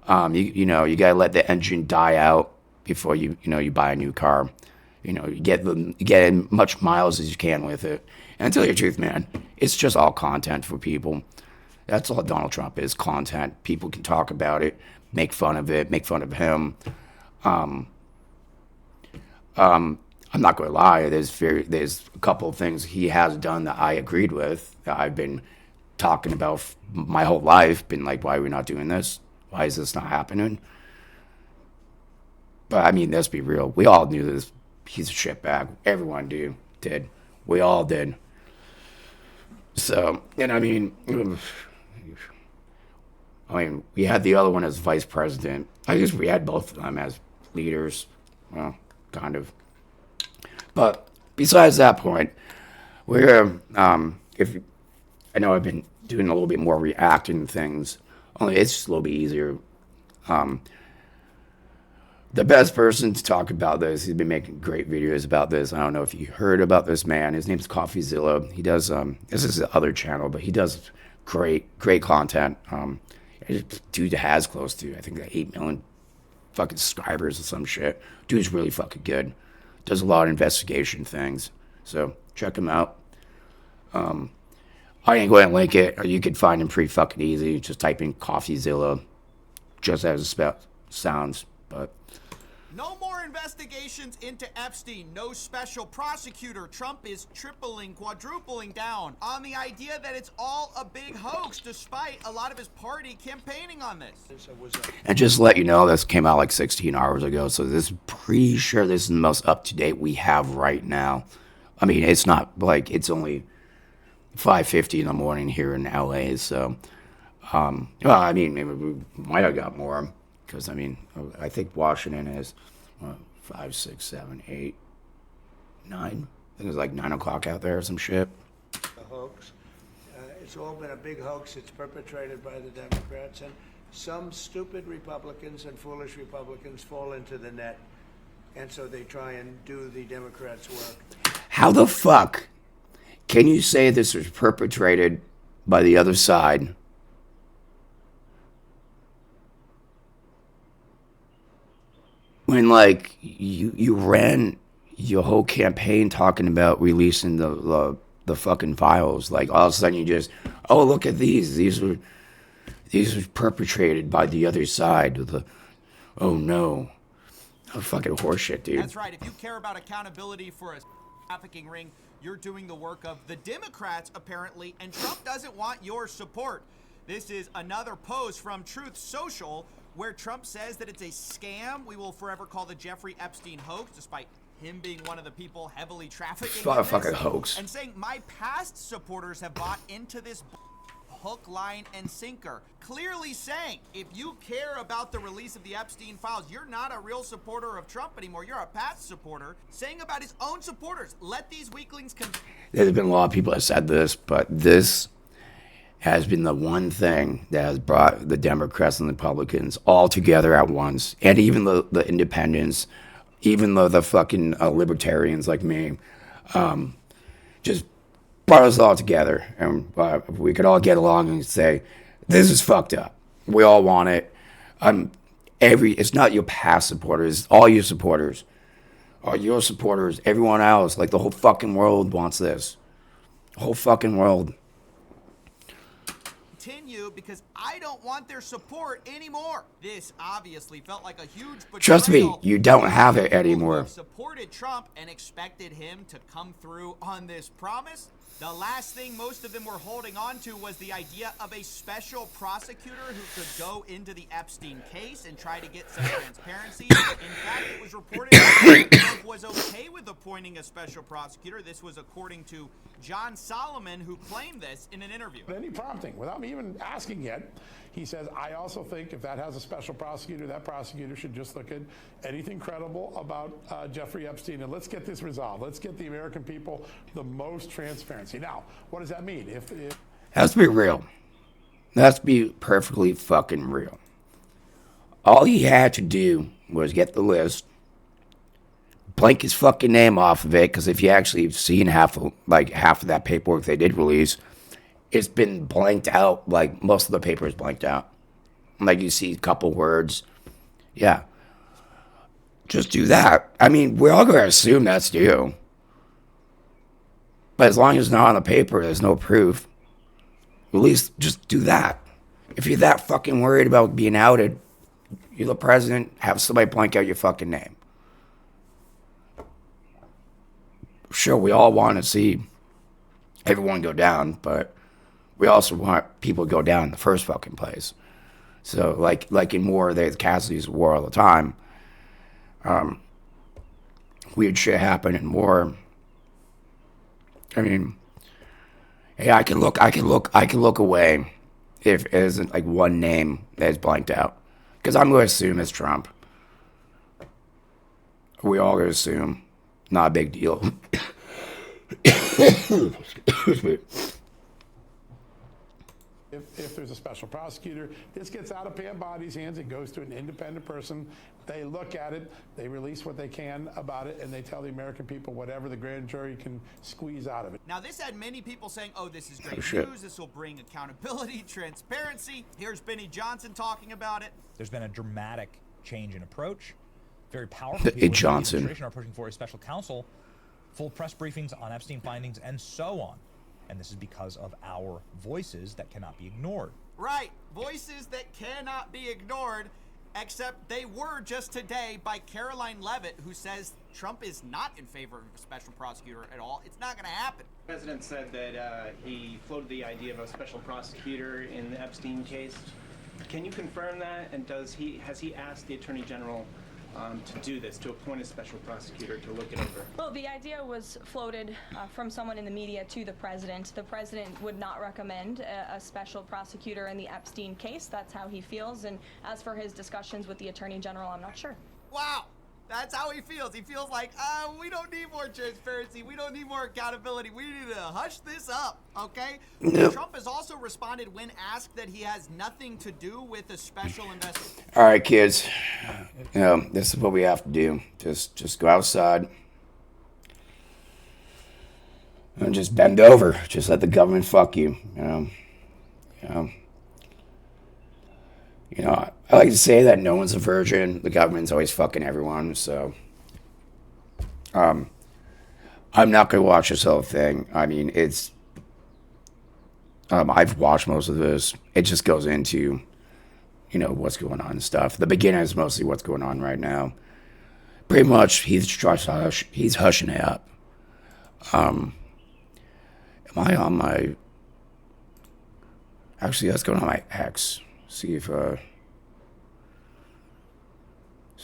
You got to let the engine die out before you buy a new car. You know, you get as much miles as you can with it. And to tell you the truth, man, it's just all content for people. That's all Donald Trump is, content. People can talk about it, make fun of it, make fun of him. I'm not going to lie. There's a couple of things he has done that I agreed with, that I've been talking about my whole life, been like, why are we not doing this? Why is this not happening? But I mean, let's be real. We all knew this piece of shit bag. Everyone did. We all did. So, and I mean, we had the other one as vice president. I guess we had both of them as leaders. Well, kind of. But besides that point, we're, I know I've been doing a little bit more reacting to things, only it's just a little bit easier. The best person to talk about this, he's been making great videos about this. I don't know if you heard about this man. His name's CoffeeZilla. He does, this is the other channel, but he does great content. Dude has close to, I think, like 8 million fucking subscribers or some shit. Dude's really fucking good. Does a lot of investigation things. So check him out. I ain't going to link it, or you can find him pretty fucking easy. Just type in CoffeeZilla, just as it sounds. But no more investigations into Epstein. No special prosecutor. Trump is tripling, quadrupling down on the idea that it's all a big hoax, despite a lot of his party campaigning on this. And just to let you know, this came out like 16 hours ago, so this pretty sure this is the most up-to-date we have right now. I mean, it's not like, it's only 5:50 in the morning here in LA, so, well, I mean, maybe we might have got more. Because, I mean, I think Washington is 5, 6, 7, 8, 9. I think it's like 9 o'clock out there or some shit. A hoax. It's all been a big hoax. It's perpetrated by the Democrats. And some stupid Republicans and foolish Republicans fall into the net. And so they try and do the Democrats' work. How the fuck can you say this was perpetrated by the other side? When, like, you ran your whole campaign talking about releasing the fucking files, like, all of a sudden you just, oh, look at these were perpetrated by the other side. Oh no, fucking horseshit, dude. That's right. If you care about accountability for a trafficking ring, you're doing the work of the Democrats, apparently, and Trump doesn't want your support. This is another post from Truth Social, where Trump says that it's a scam we will forever call the Jeffrey Epstein hoax, despite him being one of the people heavily trafficking in this, fucking hoax. and saying my past supporters have bought into this hook, line, and sinker. Clearly saying, if you care about the release of the Epstein files, you're not a real supporter of Trump anymore. You're a past supporter. Saying about his own supporters, let these weaklings There's been a lot of people that said this, but this has been the one thing that has brought the Democrats and the Republicans all together at once, and even the independents, even though the fucking libertarians like me, just brought us all together, and we could all get along and say, this is fucked up. We all want it. It's not your past supporters, all your supporters. All your supporters, everyone else, like the whole fucking world wants this. The whole fucking world. 10 you because I don't want their support anymore. This obviously felt like a huge betrayal. Trust me, you don't have it anymore. Supported Trump and expected him to come through on this promise. The last thing most of them were holding on to was the idea of a special prosecutor who could go into the Epstein case and try to get some transparency. In fact, it was reported that Trump was okay with appointing a special prosecutor. This was according to John Solomon, who claimed this in an interview. Any prompting, without me even asking yet, he says, I also think if that has a special prosecutor, that prosecutor should just look at anything credible about Jeffrey Epstein, and let's get this resolved. Let's get the American people the most transparency. Now, what does that mean? If Let's be real. Let's be perfectly fucking real. All he had to do was get the list, blank his fucking name off of it, because if you actually have seen half of that paperwork they did release, it's been blanked out. Like, most of the paper is blanked out. Like, you see a couple words. Yeah. Just do that. I mean, we're all going to assume that's you. But as long as it's not on the paper, there's no proof. At least just do that. If you're that fucking worried about being outed, you're the president, have somebody blank out your fucking name. Sure, we all want to see everyone go down, but we also want people to go down in the first fucking place. So, like in war, there's casualties of war all the time. Weird shit happen in war. I mean, hey, I can look away if it isn't like one name that is blanked out, because I'm going to assume it's Trump. We all going to assume, not a big deal. Excuse me. If there's a special prosecutor, this gets out of Pam Body's hands. It goes to an independent person. They look at it, they release what they can about it, and they tell the American people whatever the grand jury can squeeze out of it. Now, this had many people saying, oh, this is great news. This will bring accountability, transparency. Here's Benny Johnson talking about it. There's been a dramatic change in approach. Very powerful people in the administration are pushing for a special counsel, full press briefings on Epstein findings, and so on. And this is because of our voices that cannot be ignored. Right. Voices that cannot be ignored, except they were just today by Caroline Leavitt, who says Trump is not in favor of a special prosecutor at all. It's not going to happen. The president said that he floated the idea of a special prosecutor in the Epstein case. Can you confirm that? And has he asked the Attorney General to do this, to appoint a special prosecutor to look it over? Well, the idea was floated from someone in the media to the president. The president would not recommend a special prosecutor in the Epstein case. That's how he feels. And as for his discussions with the Attorney General, I'm not sure. Wow. That's how he feels. He feels like, we don't need more transparency. We don't need more accountability. We need to hush this up, okay? Nope. Trump has also responded when asked that he has nothing to do with a special investigation. All right, kids. This is what we have to do. Just go outside and just bend over. Just let the government fuck you. I like to say that no one's a virgin. The government's always fucking everyone. So, I'm not gonna watch this whole thing. I mean, it's. I've watched most of this. It just goes into, what's going on and stuff. The beginning is mostly what's going on right now. Pretty much, he's hushing it up. Am I on my? Actually, let's go to my X. See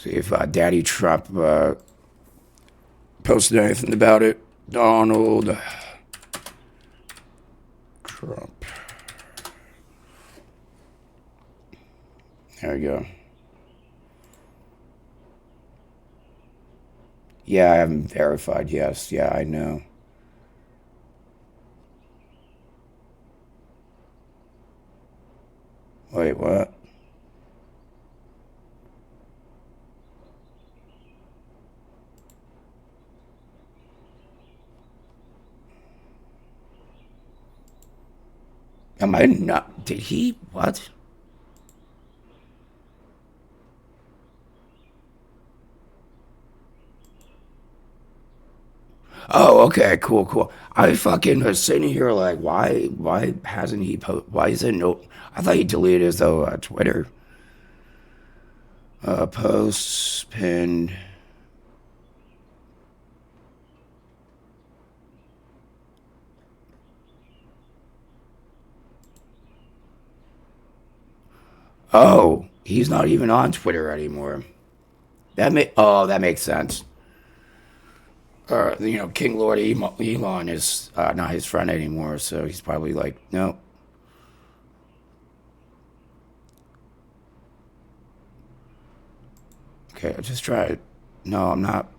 if Daddy Trump posted anything about it. Donald Trump. There we go. Yeah, I haven't verified. Yes, yeah, I know. Wait, what? Am I not? Did he? What? Oh, Oh, okay, cool. I fucking was sitting here like, why hasn't he why is it no? I thought he deleted his Twitter posts pinned. Oh, he's not even on Twitter anymore. That makes sense. King Lord Elon is not his friend anymore, so he's probably like, no. Okay, I'll just try it. No, I'm not.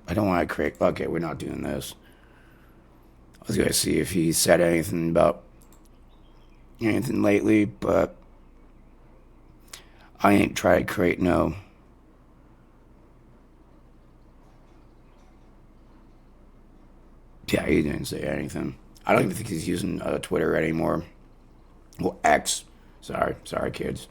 I don't want to create. Okay, we're not doing this. I was gonna see if he said anything about anything lately, but I ain't tried create no. Yeah, he didn't say anything. I don't even think he's using Twitter anymore. Well, X. Sorry, kids.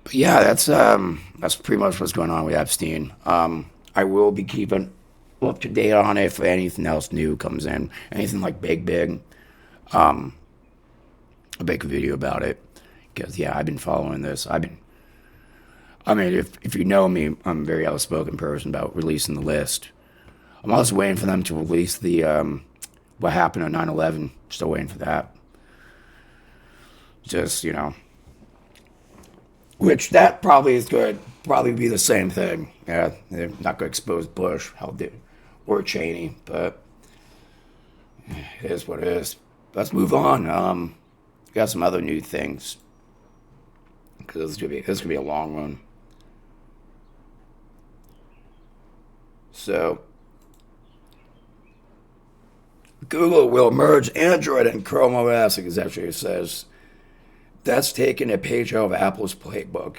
But yeah, that's pretty much what's going on with Epstein. I will be keeping up to date on it if anything else new comes in, anything like big. I'll make a video about it because yeah, I've been following this. I mean, if you know me, I'm a very outspoken person about releasing the list. I'm also waiting for them to release the what happened on 9/11. Still waiting for that. Just which that probably is good. Probably be the same thing. Yeah, they're not going to expose Bush, or Cheney, but it is what it is. Let's move on. Got some other new things because this is gonna be a long one. So, Google will merge Android and chromeOS. Executive says that's taking a page out of Apple's playbook.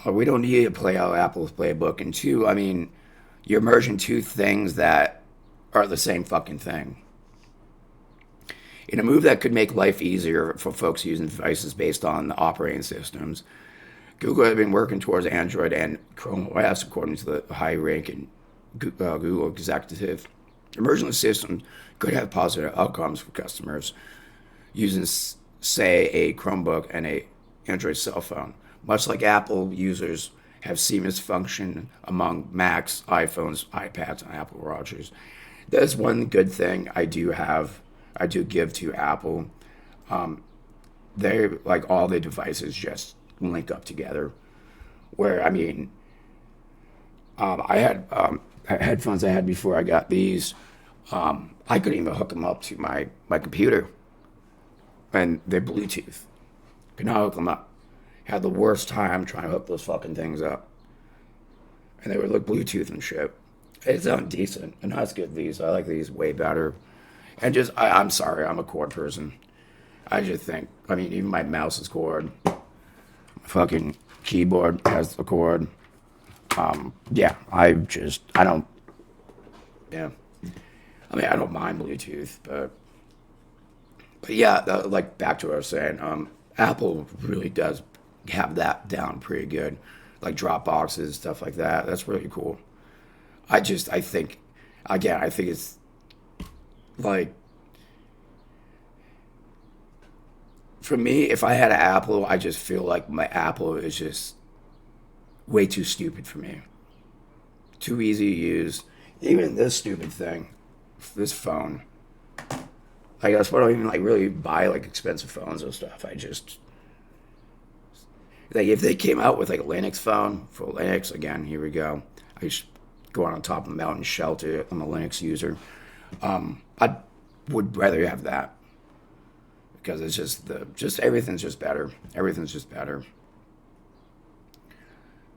We don't need to play out Apple's playbook. And two, I mean, you're merging two things that are the same fucking thing. In a move that could make life easier for folks using devices based on the operating systems, Google has been working towards Android and chromeOS, according to the high-ranking Google executive. Merging the systems could have positive outcomes for customers using, say, a Chromebook and a Android cell phone. Much like Apple users have seamless function among Macs, iPhones, iPads, and Apple Watches. That's one good thing I do give to Apple. They like all the devices just link up together. Where I mean, I had headphones I had before I got these. I couldn't even hook them up to my computer, and they're Bluetooth. Could not hook them up. Had the worst time trying to hook those fucking things up, and they were like Bluetooth and shit. It sounded decent, and not as good as these. I like these way better. And just, I'm sorry, I'm a cord person. I just think, I mean, even my mouse is cord. My fucking keyboard has a cord. Yeah, I don't, yeah. I mean, I don't mind Bluetooth, but yeah, like back to what I was saying, Apple really does have that down pretty good. Like Dropboxes, stuff like that. That's really cool. I think it's like, for me, if I had an Apple, I just feel like my Apple is just way too stupid for me. Too easy to use. Even this stupid thing, this phone. Like, that's why I don't even like really buy like expensive phones and stuff. I just, like, if they came out with like a Linux phone for Linux, again, here we go. I just go on top of a mountain shelter. I'm a Linux user. I would rather have that because it's just everything's just better. Everything's just better.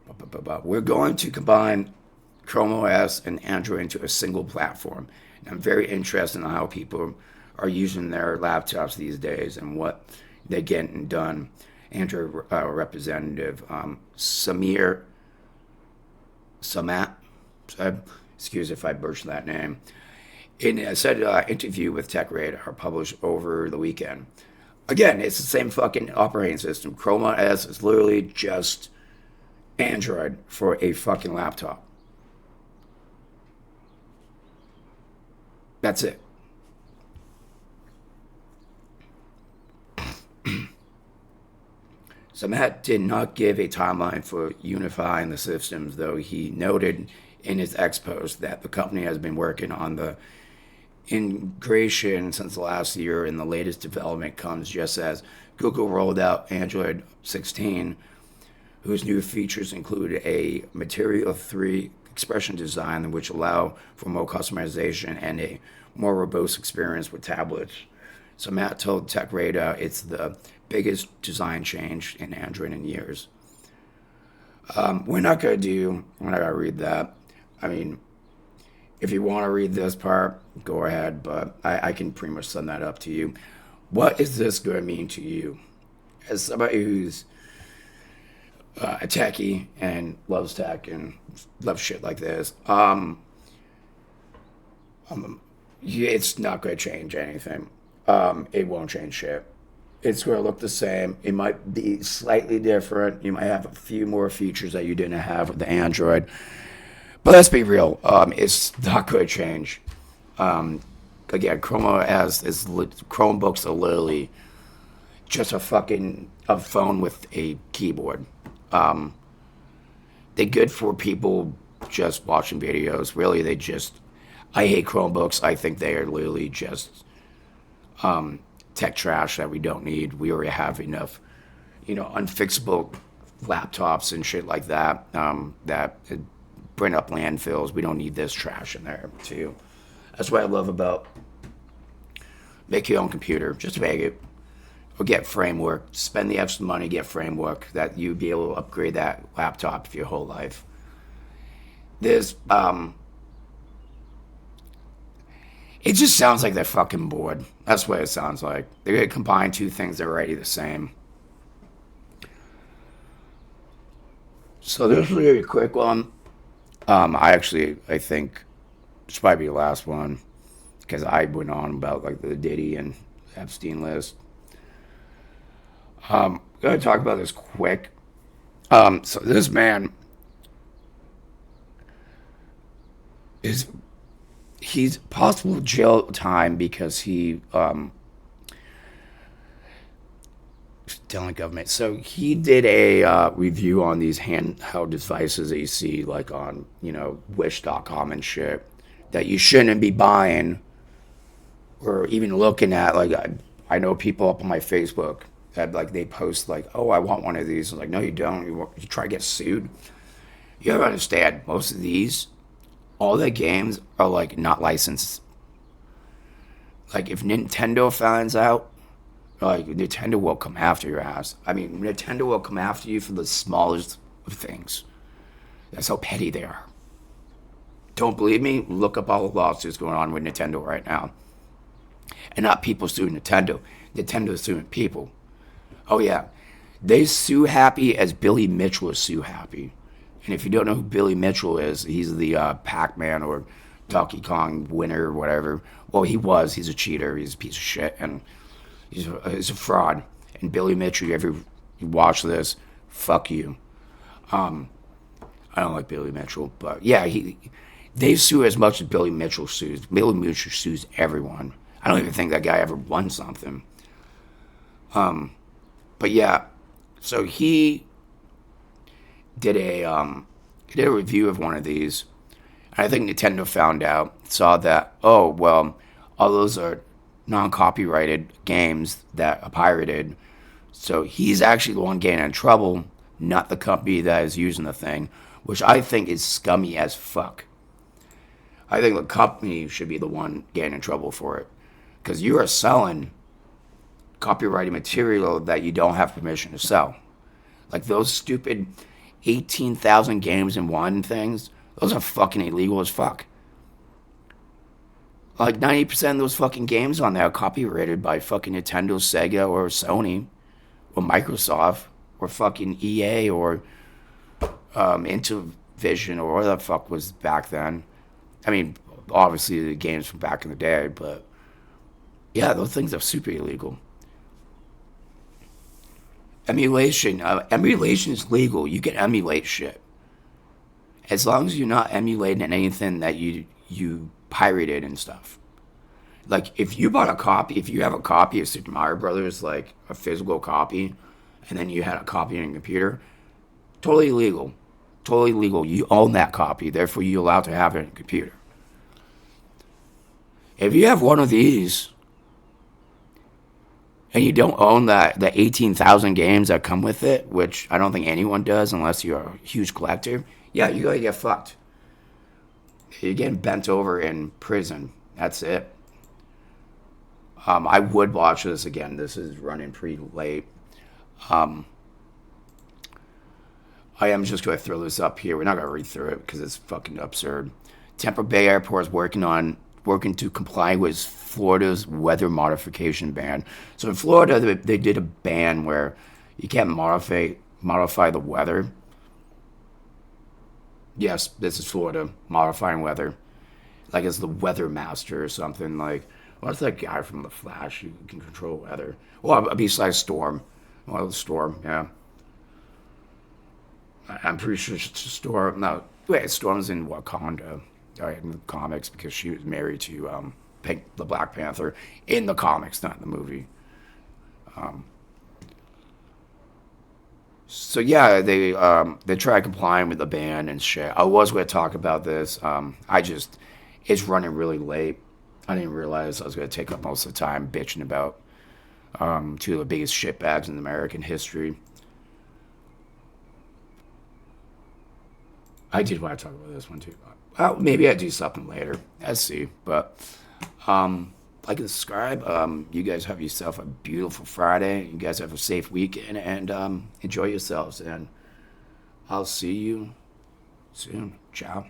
But we're going to combine chromeOS and Android into a single platform. And I'm very interested in how people are using their laptops these days and what they're getting done. Android representative Samat, excuse if I butchered that name, in a said interview with TechRadar published over the weekend. Again, it's the same fucking operating system. chromeOS is literally just Android for a fucking laptop. That's it. So Matt did not give a timeline for unifying the systems, though he noted in his ex post that the company has been working on the integration since last year, and the latest development comes just as Google rolled out Android 16, whose new features include a Material 3 expression design, which allow for more customization and a more robust experience with tablets. So Matt told TechRadar it's the biggest design change in Android in years. We're not going to read that. I mean, if you want to read this part, go ahead, but I can pretty much sum that up to you. What is this going to mean to you? As somebody who's a techie and loves tech and loves shit like this, it's not going to change anything. It won't change shit. It's going to look the same. It might be slightly different. You might have a few more features that you didn't have with the Android. But let's be real. It's not going to change. Again, chromOS is Chromebooks are literally just a phone with a keyboard. They're good for people just watching videos. Really, I hate Chromebooks. I think they are literally just tech trash that we don't need. We already have enough, unfixable laptops and shit like that that bring up landfills. We don't need this trash in there too. That's what I love about make your own computer. Just make it. Or get framework. Spend the extra money, get framework that you'd be able to upgrade that laptop for your whole life. This, it just sounds like they're fucking bored. That's what it sounds like. They're going to combine two things that are already the same. So this is a really quick one. I think this might be the last one because I went on about like the Diddy and Epstein list. I'm going to talk about this quick. So this man he's possible jail time because he telling government. So he did a review on these handheld devices that you see like on Wish.com and shit that you shouldn't be buying or even looking at. Like I know people up on my Facebook that like they post like, oh, I want one of these. I'm like, no, you don't. You try to get sued. You gotta understand, most of these, all the games are like not licensed. Like if Nintendo finds out, like Nintendo will come after your ass. I mean, Nintendo will come after you for the smallest of things. That's how petty they are. Don't believe me? Look up all the lawsuits going on with Nintendo right now. And not people suing Nintendo. Nintendo suing people. Oh yeah, they sue Happy as Billy Mitchell is sue Happy. And if you don't know who Billy Mitchell is, he's the Pac-Man or Donkey Kong winner or whatever. Well, he's a cheater, he's a piece of shit, and he's a fraud. And Billy Mitchell, if you watch this, fuck you. I don't like Billy Mitchell, but yeah, they sue as much as Billy Mitchell sues. Billy Mitchell sues everyone. I don't even think that guy ever won something. But yeah, so he did a review of one of these. And I think Nintendo found out, saw that, oh, well, all those are non-copyrighted games that are pirated. So he's actually the one getting in trouble, not the company that is using the thing, which I think is scummy as fuck. I think the company should be the one getting in trouble for it. Because you are selling copyrighted material that you don't have permission to sell. Like those stupid 18,000 games in one things, those are fucking illegal as fuck. Like 90% of those fucking games on there are copyrighted by fucking Nintendo, Sega, or Sony, or Microsoft, or fucking EA, or Intellivision, or whatever the fuck was back then. I mean, obviously the games from back in the day, but yeah, those things are super illegal. Emulation is legal. You can emulate shit. As long as you're not emulating anything that you pirated and stuff. Like, if you bought a copy, if you have a copy of Super Mario Brothers, like a physical copy, and then you had a copy on your computer, totally legal. Totally legal. You own that copy, therefore you're allowed to have it on your computer. If you have one of these, and you don't own the 18,000 games that come with it, which I don't think anyone does unless you're a huge collector, yeah, you're going to get fucked. You're getting bent over in prison. That's it. I would watch this again. This is running pretty late. I am just going to throw this up here. We're not going to read through it because it's fucking absurd. Tampa Bay Airport is working to comply with Florida's weather modification ban. So in Florida, they did a ban where you can't modify the weather. Yes, this is Florida, modifying weather. Like it's the weather master or something. Like, what's that guy from The Flash who can control weather? Well, besides Storm. Well, Storm, yeah. I'm pretty sure Storm, no, wait, Storm's in Wakanda. In the comics, because she was married to the Black Panther in the comics, not in the movie. So yeah, they tried complying with the ban and shit. I was going to talk about this. It's running really late. I didn't realize I was going to take up most of the time bitching about two of the biggest shitbags in American history. I did want to talk about this one too. Well, maybe I'll do something later. Let's see. But like and subscribe. You guys have yourself a beautiful Friday. You guys have a safe weekend and enjoy yourselves. And I'll see you soon. Ciao.